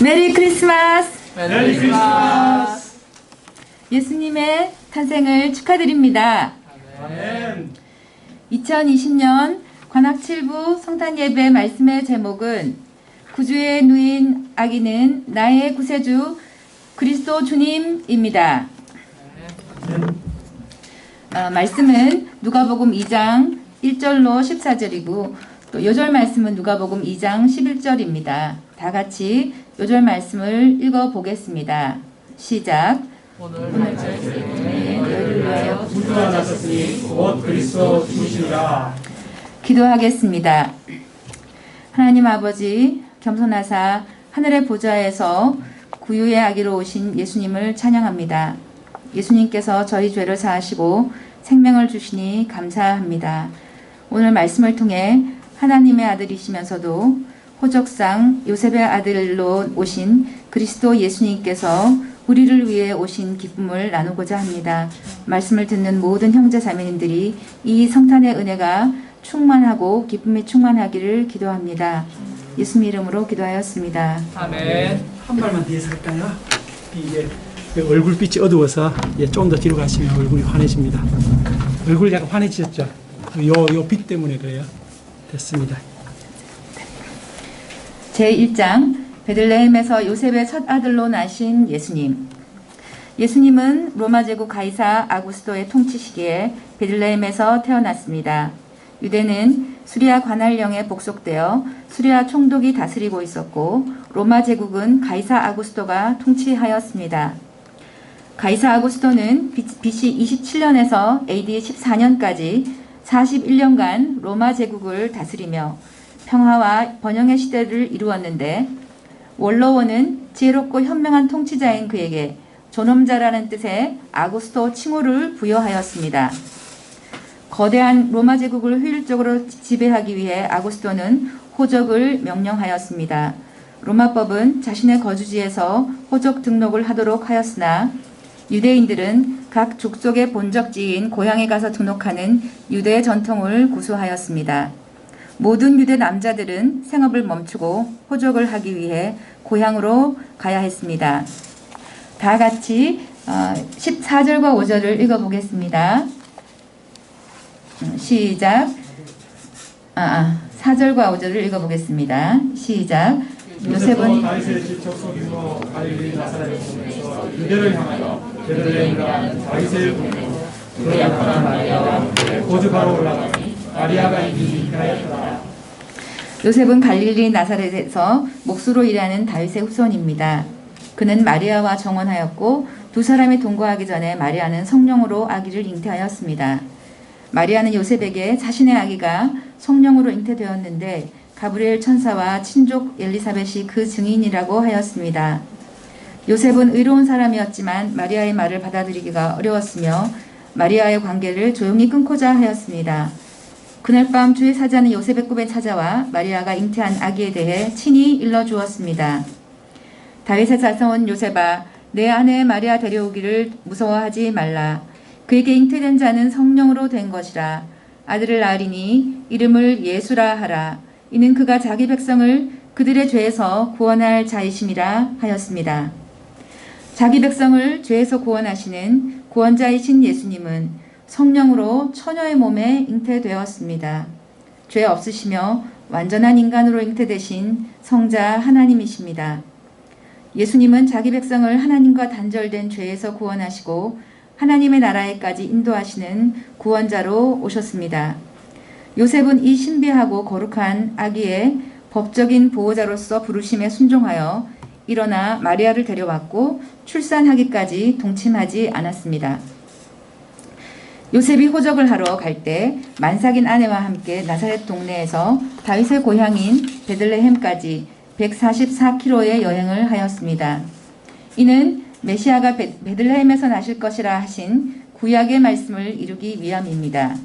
메리 크리스마스! 메리 크리스마스! 예수님의 탄생을 축하드립니다. 아멘. 2020년 관악 7부 성탄 예배 말씀의 제목은 구주에 누인 아기는 나의 구세주 그리스도 주님입니다. 말씀은 누가복음 2장 1절로 14절이고 또 요절 말씀은 누가복음 2장 11절입니다. 다 같이 요절 말씀을 읽어보겠습니다. 시작. 오늘 너희를 위하여 구주가 나셨으니 곧 그리스도 주시니라. 기도하겠습니다. 하나님 아버지, 겸손하사 하늘의 보좌에서 구유의 아기로 오신 예수님을 찬양합니다. 예수님께서 저희 죄를 사하시고 생명을 주시니 감사합니다. 오늘 말씀을 통해 하나님의 아들이시면서도 호적상 요셉의 아들로 오신 그리스도 예수님께서 우리를 위해 오신 기쁨을 나누고자 합니다. 말씀을 듣는 모든 형제 자매님들이 이 성탄의 은혜가 충만하고 기쁨이 충만하기를 기도합니다. 예수님 이름으로 기도하였습니다. 아멘. 한 발만 뒤에서 할까요? 이게 얼굴빛이 어두워서 좀 더 뒤로 가시면 얼굴이 환해집니다. 얼굴이 약간 환해지셨죠? 요 빛 때문에 그래요. 됐습니다. 제1장 베들레헴에서 요셉의 첫 아들로 나신 예수님. 예수님은 로마 제국 가이사 아구스토의 통치 시기에 베들레헴에서 태어났습니다. 유대는 수리아 관할령에 복속되어 수리아 총독이 다스리고 있었고 로마 제국은 가이사 아구스토가 통치하였습니다. 가이사 아구스토는 BC 27년에서 AD 14년까지 41년간 로마 제국을 다스리며 평화와 번영의 시대를 이루었는데 원로원은 지혜롭고 현명한 통치자인 그에게 존엄자라는 뜻의 아구스토 칭호를 부여하였습니다. 거대한 로마 제국을 효율적으로 지배하기 위해 아구스토는 호적을 명령하였습니다. 로마법은 자신의 거주지에서 호적 등록을 하도록 하였으나 유대인들은 각 족속의 본적지인 고향에 가서 등록하는 유대의 전통을 고수하였습니다. 모든 유대 남자들은 생업을 멈추고 호적을 하기 위해 고향으로 가야 했습니다. 다 같이 14절과 5절을 읽어보겠습니다. 시작. 4절과 5절을 읽어보겠습니다. 시작. 요셉은 다윗의 집 족속이므로 갈릴리 나사렛에서 유대를 향하여 베들레헴이라는 다윗의 동네로 그의 약혼한 마리아와 그의 고주가로 올라가니 마리아가 이미 잉태하였더라. 요셉은 갈릴리 나사렛에서 목수로 일하는 다윗의 후손입니다. 그는 마리아와 정혼하였고 두 사람이 동거하기 전에 마리아는 성령으로 아기를 잉태하였습니다. 마리아는 요셉에게 자신의 아기가 성령으로 잉태되었는데 가브리엘 천사와 친족 엘리사벳이 그 증인이라고 하였습니다. 요셉은 의로운 사람이었지만 마리아의 말을 받아들이기가 어려웠으며 마리아의 관계를 조용히 끊고자 하였습니다. 그날 밤 주의 사자는 요셉의 꿈에 찾아와 마리아가 잉태한 아기에 대해 친히 일러주었습니다. 다윗의 자손 요셉아, 내 아내 마리아 데려오기를 무서워하지 말라. 그에게 잉태된 자는 성령으로 된 것이라. 아들을 낳으리니 이름을 예수라 하라. 이는 그가 자기 백성을 그들의 죄에서 구원할 자이심이라 하였습니다. 자기 백성을 죄에서 구원하시는 구원자이신 예수님은 성령으로 처녀의 몸에 잉태되었습니다. 죄 없으시며 완전한 인간으로 잉태되신 성자 하나님이십니다. 예수님은 자기 백성을 하나님과 단절된 죄에서 구원하시고 하나님의 나라에까지 인도하시는 구원자로 오셨습니다. 요셉은 이 신비하고 거룩한 아기의 법적인 보호자로서 부르심에 순종하여 일어나 마리아를 데려왔고 출산하기까지 동침하지 않았습니다. 요셉이 호적을 하러 갈 때 만삭인 아내와 함께 나사렛 동네에서 다윗의 고향인 베들레헴까지 144km의 여행을 하였습니다. 이는 메시아가 베들레헴에서 나실 것이라 하신 구약의 말씀을 이루기 위함입니다.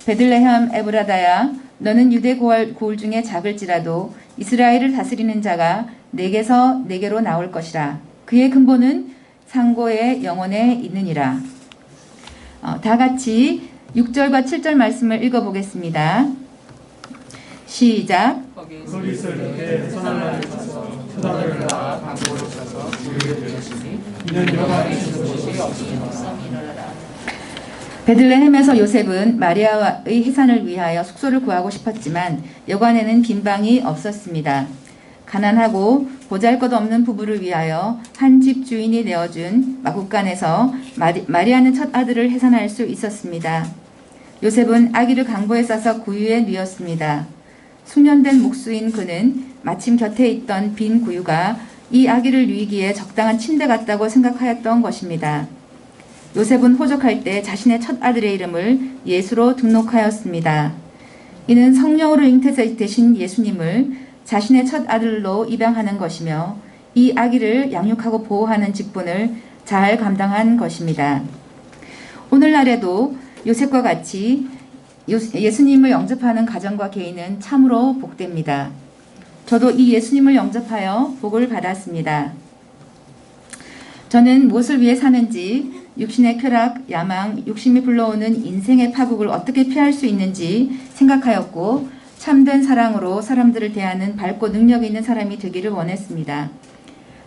베들레헴 에브라다야, 너는 유대 고을 중에 작을지라도 이스라엘을 다스리는 자가 내게서 내게로 나올 것이라. 그의 근본은 상고의 영혼에 있느니라. 다 같이 6절과 7절 말씀을 읽어보겠습니다. 시작. 거기 있을 때 선한 날을 쳐서 두 아들을 낳아 강보를 쳐서 우리를 들였으니 이는 여호와의 곳이 없음이라. 베들레헴에서 요셉은 마리아의 해산을 위하여 숙소를 구하고 싶었지만 여관에는 빈 방이 없었습니다. 가난하고 보잘것없는 부부를 위하여 한 집 주인이 내어준 마국간에서 마리아는 첫 아들을 해산할 수 있었습니다. 요셉은 아기를 강보에 싸서 구유에 뉘었습니다. 숙련된 목수인 그는 마침 곁에 있던 빈 구유가 이 아기를 뉘기에 적당한 침대 같다고 생각하였던 것입니다. 요셉은 호적할 때 자신의 첫 아들의 이름을 예수로 등록하였습니다. 이는 성령으로 잉태되신 예수님을 자신의 첫 아들로 입양하는 것이며 이 아기를 양육하고 보호하는 직분을 잘 감당한 것입니다. 오늘날에도 요셉과 같이 예수님을 영접하는 가정과 개인은 참으로 복됩니다. 저도 이 예수님을 영접하여 복을 받았습니다. 저는 무엇을 위해 사는지, 육신의 쾌락, 야망, 욕심이 불러오는 인생의 파국을 어떻게 피할 수 있는지 생각하였고 참된 사랑으로 사람들을 대하는 밝고 능력 있는 사람이 되기를 원했습니다.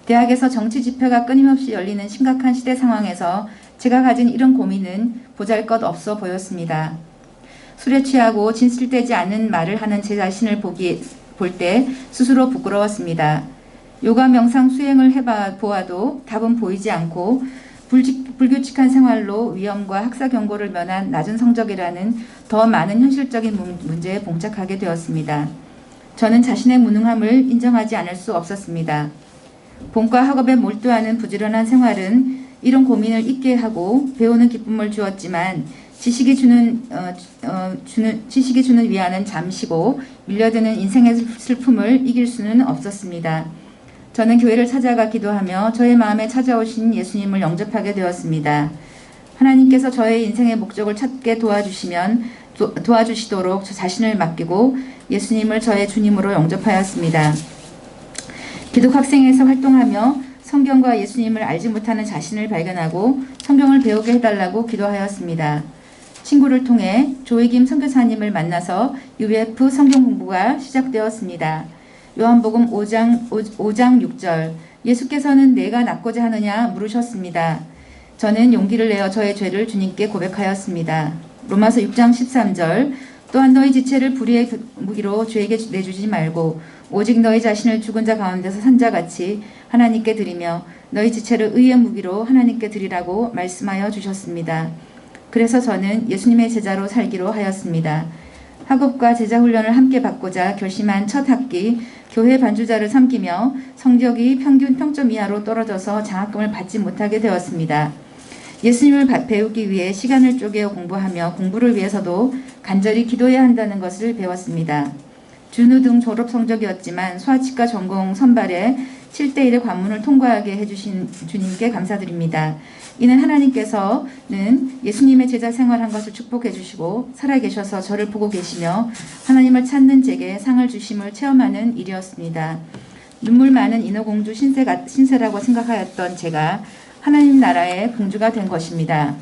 대학에서 정치 집회가 끊임없이 열리는 심각한 시대 상황에서 제가 가진 이런 고민은 보잘것없어 보였습니다. 술에 취하고 진실되지 않은 말을 하는 제 자신을 볼 때 스스로 부끄러웠습니다. 요가 명상 수행을 해보아도 답은 보이지 않고 불규칙한 생활로 위험과 학사 경고를 면한 낮은 성적이라는 더 많은 현실적인 문제에 봉착하게 되었습니다. 저는 자신의 무능함을 인정하지 않을 수 없었습니다. 본과 학업에 몰두하는 부지런한 생활은 이런 고민을 잊게 하고 배우는 기쁨을 주었지만 지식이 주는 위안은 잠시고 밀려드는 인생의 슬픔을 이길 수는 없었습니다. 저는 교회를 찾아가 기도하며 저의 마음에 찾아오신 예수님을 영접하게 되었습니다. 하나님께서 저의 인생의 목적을 찾게 도와주시도록 저 자신을 맡기고 예수님을 저의 주님으로 영접하였습니다. 기독학생에서 활동하며 성경과 예수님을 알지 못하는 자신을 발견하고 성경을 배우게 해달라고 기도하였습니다. 친구를 통해 조이김 선교사님을 만나서 UF 성경 공부가 시작되었습니다. 요한복음 5장 6절 예수께서는 내가 낫고자 하느냐 물으셨습니다. 저는 용기를 내어 저의 죄를 주님께 고백하였습니다. 로마서 6장 13절 또한 너희 지체를 불의의 무기로 죄에게 내주지 말고 오직 너희 자신을 죽은 자 가운데서 산 자같이 하나님께 드리며 너희 지체를 의의 무기로 하나님께 드리라고 말씀하여 주셨습니다. 그래서 저는 예수님의 제자로 살기로 하였습니다. 학업과 제자 훈련을 함께 받고자 결심한 첫 학기 교회 반주자를 섬기며 성적이 평균 평점 이하로 떨어져서 장학금을 받지 못하게 되었습니다. 예수님을 배우기 위해 시간을 쪼개 공부하며 공부를 위해서도 간절히 기도해야 한다는 것을 배웠습니다. 준우등 졸업 성적이었지만 소아치과 전공 선발에 7대1의 관문을 통과하게 해주신 주님께 감사드립니다. 이는 하나님께서는 예수님의 제자 생활한 것을 축복해 주시고 살아계셔서 저를 보고 계시며 하나님을 찾는 제게 상을 주심을 체험하는 일이었습니다. 눈물 많은 인어공주 신세라고 생각하였던 제가 하나님 나라의 공주가 된 것입니다.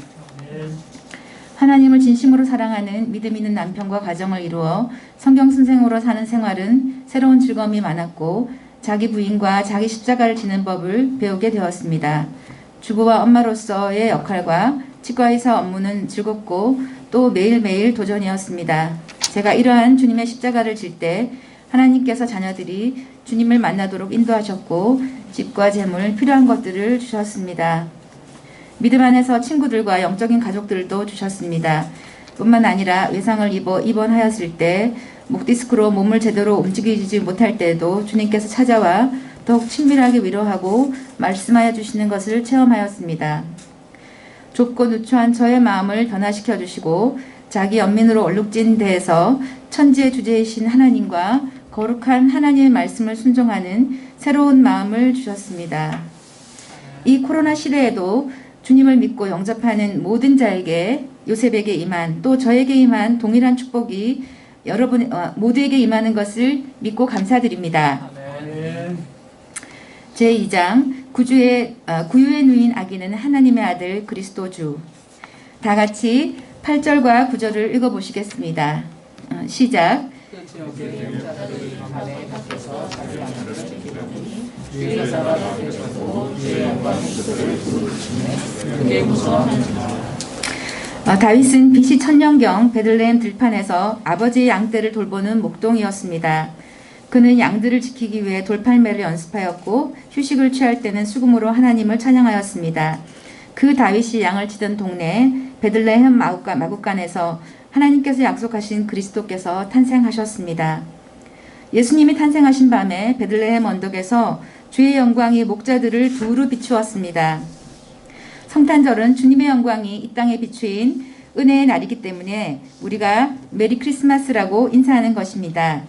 하나님을 진심으로 사랑하는 믿음 있는 남편과 가정을 이루어 성경 선생으로 사는 생활은 새로운 즐거움이 많았고 자기 부인과 자기 십자가를 지는 법을 배우게 되었습니다. 주부와 엄마로서의 역할과 치과의사 업무는 즐겁고 또 매일매일 도전이었습니다. 제가 이러한 주님의 십자가를 질 때 하나님께서 자녀들이 주님을 만나도록 인도하셨고 집과 재물, 필요한 것들을 주셨습니다. 믿음 안에서 친구들과 영적인 가족들도 주셨습니다. 뿐만 아니라 외상을 입어 입원하였을 때 목 디스크로 몸을 제대로 움직이지 못할 때에도 주님께서 찾아와 더욱 친밀하게 위로하고 말씀하여 주시는 것을 체험하였습니다. 좁고 누추한 저의 마음을 변화시켜 주시고 자기 연민으로 얼룩진 데에서 천지의 주제이신 하나님과 거룩한 하나님의 말씀을 순종하는 새로운 마음을 주셨습니다. 이 코로나 시대에도 주님을 믿고 영접하는 모든 자에게 요셉에게 임한 또 저에게 임한 동일한 축복이 여러분 모두에게 임하는 것을 믿고 감사드립니다. 제2장 구유에 누인 아기는 하나님의 아들 그리스도 주. 다 같이 8절과 9절을 읽어보시겠습니다. 시작. 다윗은 BC 천년경 베들레헴 들판에서 아버지의 양떼를 돌보는 목동이었습니다. 그는 양들을 지키기 위해 돌팔매를 연습하였고 휴식을 취할 때는 수금으로 하나님을 찬양하였습니다. 그 다윗이 양을 치던 동네 베들레헴 마구간에서 하나님께서 약속하신 그리스도께서 탄생하셨습니다. 예수님이 탄생하신 밤에 베들레헴 언덕에서 주의 영광이 목자들을 두루 비추었습니다. 성탄절은 주님의 영광이 이 땅에 비추인 은혜의 날이기 때문에 우리가 메리 크리스마스라고 인사하는 것입니다.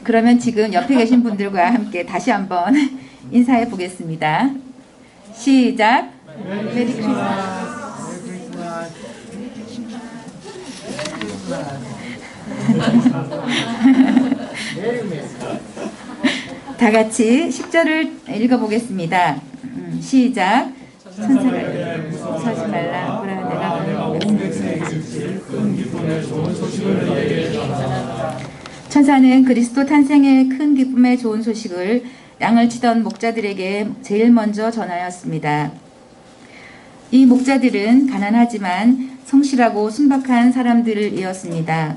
그러면 지금 옆에 계신 분들과 함께 다시 한번 인사해 보겠습니다. 시작. 메리 크리스마스. 다 같이 10절을 읽어보겠습니다. 시작. 천사를 무서워하지 말라. 보라 내가 온 백성에게 이칠 큰 기쁨의 좋은 소식을 너희에게 전하노라. 천사는 그리스도 탄생의 큰 기쁨의 좋은 소식을 양을 치던 목자들에게 제일 먼저 전하였습니다. 이 목자들은 가난하지만 성실하고 순박한 사람들이었습니다.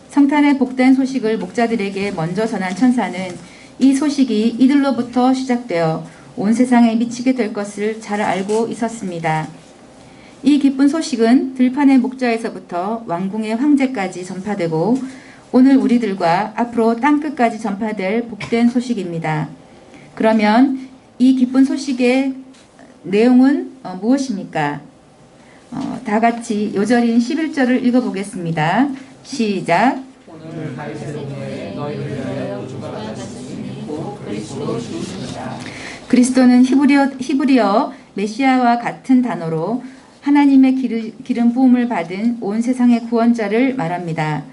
성탄의 복된 소식을 목자들에게 먼저 전한 천사는 이 소식이 이들로부터 시작되어 온 세상에 미치게 될 것을 잘 알고 있었습니다. 이 기쁜 소식은 들판의 목자에서부터 왕궁의 황제까지 전파되고 오늘 우리들과 앞으로 땅끝까지 전파될 복된 소식입니다. 그러면 이 기쁜 소식의 내용은 무엇입니까? 다 같이 요절인 11절을 읽어보겠습니다. 시작. 오늘 다윗의 동네에 너희를 위하여 구주가 나셨으니 곧 그리스도 주시니라. 그리스도는 히브리어 메시아와 같은 단어로 하나님의 기름 부음을 받은 온 세상의 구원자를 말합니다.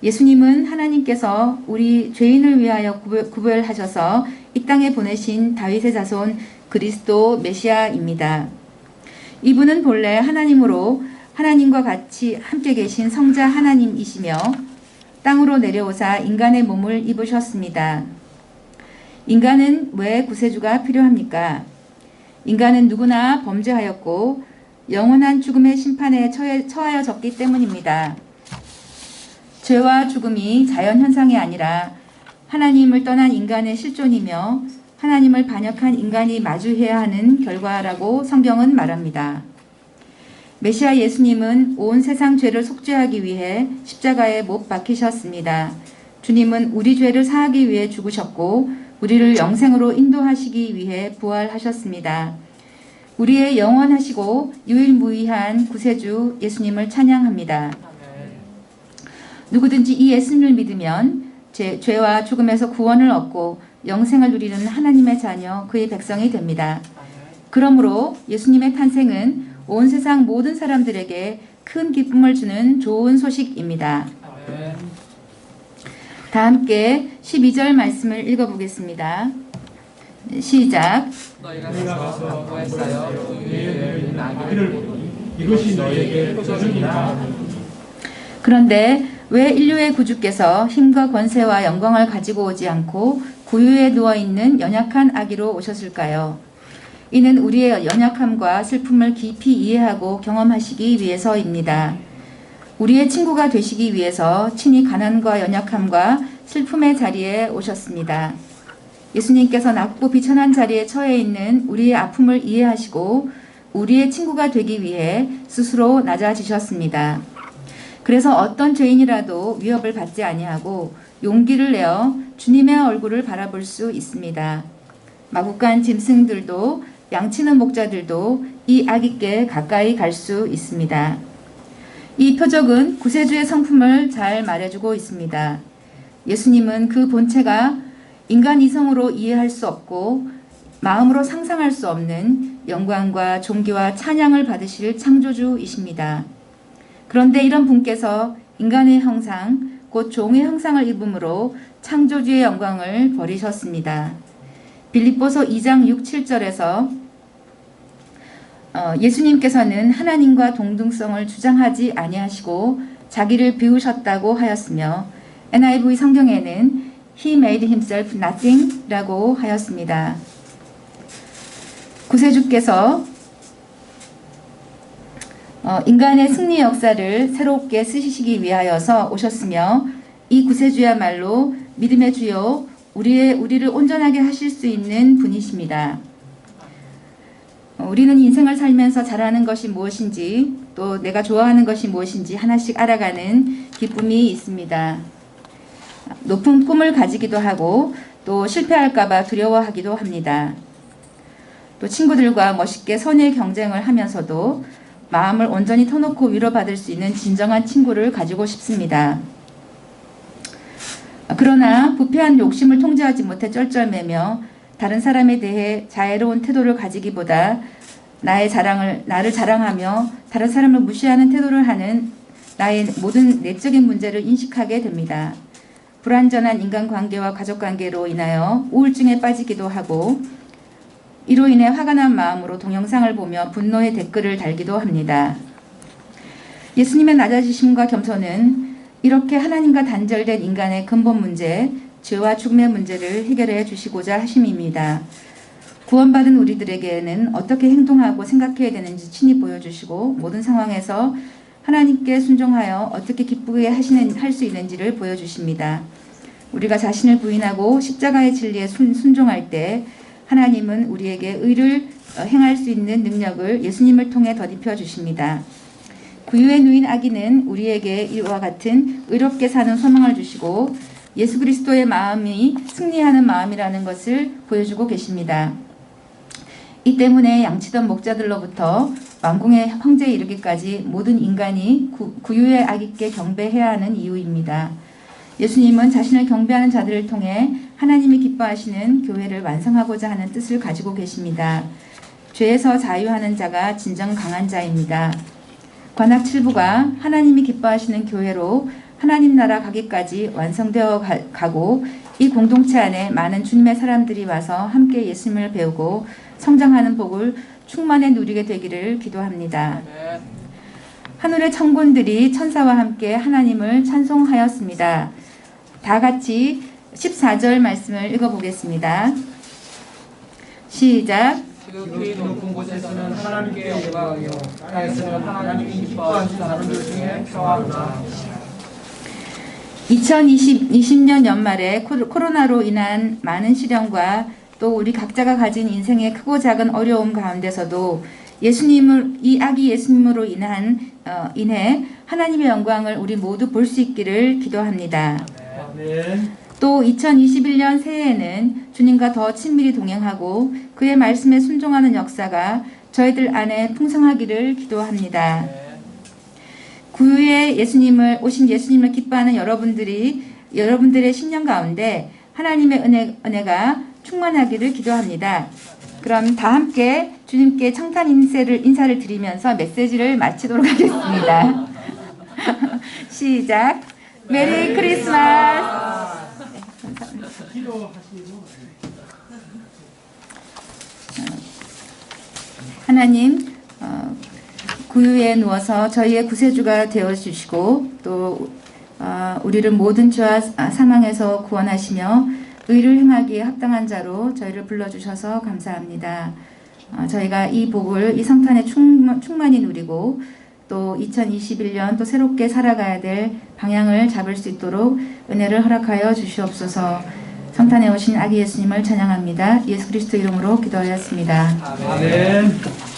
예수님은 하나님께서 우리 죄인을 위하여 구별하셔서 이 땅에 보내신 다윗의 자손 그리스도 메시아입니다. 이분은 본래 하나님으로 하나님과 같이 함께 계신 성자 하나님이시며 땅으로 내려오사 인간의 몸을 입으셨습니다. 인간은 왜 구세주가 필요합니까? 인간은 누구나 범죄하였고 영원한 죽음의 심판에 처하여졌기 때문입니다. 죄와 죽음이 자연현상이 아니라 하나님을 떠난 인간의 실존이며 하나님을 반역한 인간이 마주해야 하는 결과라고 성경은 말합니다. 메시아 예수님은 온 세상 죄를 속죄하기 위해 십자가에 못 박히셨습니다. 주님은 우리 죄를 사하기 위해 죽으셨고 우리를 영생으로 인도하시기 위해 부활하셨습니다. 우리의 영원하시고 유일무이한 구세주 예수님을 찬양합니다. 누구든지 이 예수님을 믿으면 죄와 죽음에서 구원을 얻고 영생을 누리는 하나님의 자녀, 그의 백성이 됩니다. 그러므로 예수님의 탄생은 온 세상 모든 사람들에게 큰 기쁨을 주는 좋은 소식입니다. 다 함께 12절 말씀을 읽어보겠습니다. 시작. 너희가 가서 구했어요. 그 위에 있는 아기를 보니 이것이 너희에게 표적이라. 그런데 왜 인류의 구주께서 힘과 권세와 영광을 가지고 오지 않고 구유에 누워있는 연약한 아기로 오셨을까요? 이는 우리의 연약함과 슬픔을 깊이 이해하고 경험하시기 위해서입니다. 우리의 친구가 되시기 위해서 친히 가난과 연약함과 슬픔의 자리에 오셨습니다. 예수님께서 낮고 비천한 자리에 처해 있는 우리의 아픔을 이해하시고 우리의 친구가 되기 위해 스스로 낮아지셨습니다. 그래서 어떤 죄인이라도 위협을 받지 아니하고 용기를 내어 주님의 얼굴을 바라볼 수 있습니다. 마구간 짐승들도 양치는 목자들도 이 아기께 가까이 갈 수 있습니다. 이 표적은 구세주의 성품을 잘 말해주고 있습니다. 예수님은 그 본체가 인간 이성으로 이해할 수 없고 마음으로 상상할 수 없는 영광과 존귀와 찬양을 받으실 창조주이십니다. 그런데 이런 분께서 인간의 형상, 곧 종의 형상을 입음으로 창조주의 영광을 버리셨습니다. 빌립보서 2장 6, 7절에서 예수님께서는 하나님과 동등성을 주장하지 아니하시고 자기를 비우셨다고 하였으며 NIV 성경에는 He made himself nothing라고 하였습니다. 구세주께서 인간의 승리 역사를 새롭게 쓰시기 위하여서 오셨으며 이 구세주야말로 믿음의 주요 우리를 온전하게 하실 수 있는 분이십니다. 우리는 인생을 살면서 잘하는 것이 무엇인지 또 내가 좋아하는 것이 무엇인지 하나씩 알아가는 기쁨이 있습니다. 높은 꿈을 가지기도 하고 또 실패할까 봐 두려워하기도 합니다. 또 친구들과 멋있게 선의 경쟁을 하면서도 마음을 온전히 터놓고 위로받을 수 있는 진정한 친구를 가지고 싶습니다. 그러나 부패한 욕심을 통제하지 못해 쩔쩔매며 다른 사람에 대해 자애로운 태도를 가지기보다 나를 자랑하며 다른 사람을 무시하는 태도를 하는 나의 모든 내적인 문제를 인식하게 됩니다. 불완전한 인간관계와 가족관계로 인하여 우울증에 빠지기도 하고 이로 인해 화가 난 마음으로 동영상을 보며 분노의 댓글을 달기도 합니다. 예수님의 낮아지심과 겸손은 이렇게 하나님과 단절된 인간의 근본 문제, 죄와 죽음의 문제를 해결해 주시고자 하심입니다. 구원받은 우리들에게는 어떻게 행동하고 생각해야 되는지 친히 보여주시고 모든 상황에서 하나님께 순종하여 어떻게 기쁘게 할 수 있는지를 보여주십니다. 우리가 자신을 부인하고 십자가의 진리에 순종할 때 하나님은 우리에게 의를 행할 수 있는 능력을 예수님을 통해 덧입혀 주십니다. 구유에 누인 아기는 우리에게 이와 같은 의롭게 사는 소망을 주시고 예수 그리스도의 마음이 승리하는 마음이라는 것을 보여주고 계십니다. 이 때문에 양치던 목자들로부터 왕궁의 황제에 이르기까지 모든 인간이 구유의 아기께 경배해야 하는 이유입니다. 예수님은 자신을 경배하는 자들을 통해 하나님이 기뻐하시는 교회를 완성하고자 하는 뜻을 가지고 계십니다. 죄에서 자유하는 자가 진정 강한 자입니다. 관악 7부가 하나님이 기뻐하시는 교회로 하나님 나라 가기까지 완성되어 가고 이 공동체 안에 많은 주님의 사람들이 와서 함께 예수님을 배우고 성장하는 복을 충만히 누리게 되기를 기도합니다. 하늘의 천군들이 천사와 함께 하나님을 찬송하였습니다. 다 같이 14절 말씀을 읽어보겠습니다. 시작. 지극히 높은 곳에서는 하나님께 영광하며 땅에서는 하나님이 기뻐하시는 사람들 중에 평화로다. 2020년 연말에 코로나로 인한 많은 시련과 또 우리 각자가 가진 인생의 크고 작은 어려움 가운데서도 이 아기 예수님으로 인해 하나님의 영광을 우리 모두 볼 수 있기를 기도합니다. 또 2021년 새해에는 주님과 더 친밀히 동행하고 그의 말씀에 순종하는 역사가 저희들 안에 풍성하기를 기도합니다. 구유에 오신 예수님을 기뻐하는 여러분들의 신년 가운데 하나님의 은혜가 충만하기를 기도합니다. 그럼 다 함께 주님께 청탄 인사를 드리면서 메시지를 마치도록 하겠습니다. 시작. 메리 크리스마스. 하나님, 구유에 누워서 저희의 구세주가 되어주시고 또 우리를 모든 죄와 사망에서 구원하시며 의를 행하기에 합당한 자로 저희를 불러주셔서 감사합니다. 저희가 이 복을 이 성탄에 충만히 누리고 또 2021년 또 새롭게 살아가야 될 방향을 잡을 수 있도록 은혜를 허락하여 주시옵소서. 성탄에 오신 아기 예수님을 찬양합니다. 예수 그리스도 이름으로 기도하였습니다. 아멘.